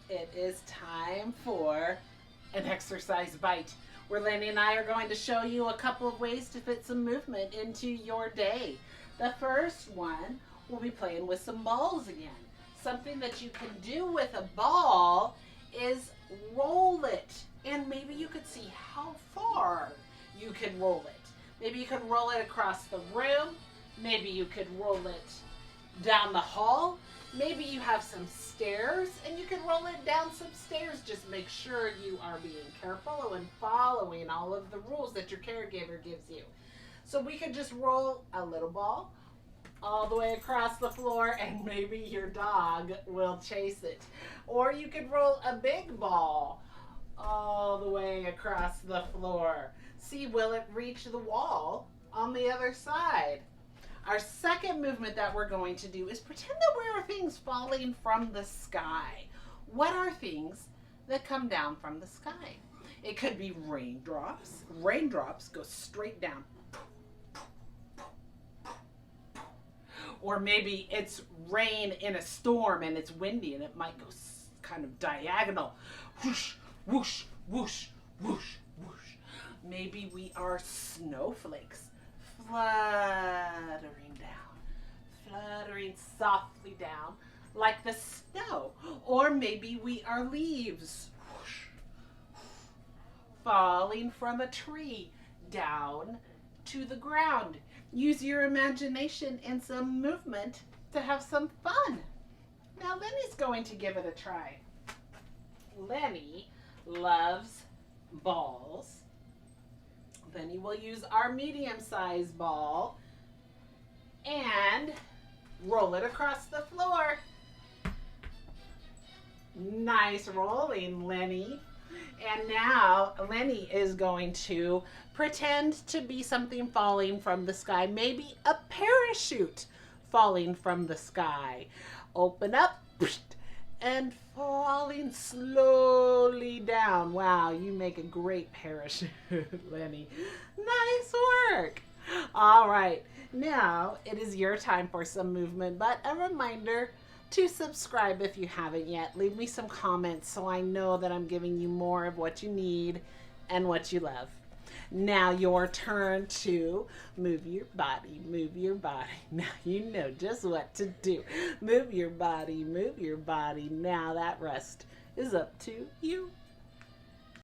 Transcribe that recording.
it is time for an exercise bite, where Lenny and I are going to show you a couple of ways to fit some movement into your day. The first one, we'll be playing with some balls again. Something that you can do with a ball is roll it. And maybe you could see how far you can roll it. Maybe you could roll it across the room. Maybe you could roll it down the hall. Maybe you have some stairs and you can roll it down some stairs. Just make sure you are being careful and following all of the rules that your caregiver gives you. So we could just roll a little ball all the way across the floor and maybe your dog will chase it. Or you could roll a big ball all the way across the floor. See, will it reach the wall on the other side? Our second movement that we're going to do is pretend that there are things falling from the sky. What are things that come down from the sky? It could be raindrops. Raindrops go straight down. Or maybe it's rain in a storm and it's windy and it might go kind of diagonal. Whoosh, whoosh, whoosh, whoosh, whoosh. Maybe we are snowflakes fluttering down, fluttering softly down like the snow. Or maybe we are leaves whoosh, falling from a tree down to the ground. Use your imagination and some movement to have some fun. Now Lenny's going to give it a try. Lenny loves balls. Lenny will use our medium-sized ball and roll it across the floor. Nice rolling, Lenny. And now Lenny is going to pretend to be something falling from the sky, maybe a parachute falling from the sky. Open up and falling slowly down. Wow, you make a great parachute, Lenny. Nice work. All right, now it is your time for some movement, but a reminder to subscribe if you haven't yet. Leave me some comments so I know that I'm giving you more of what you need and what you love. Now your turn to move your body, move your body. Now you know just what to do. Move your body, move your body. Now that rest is up to you.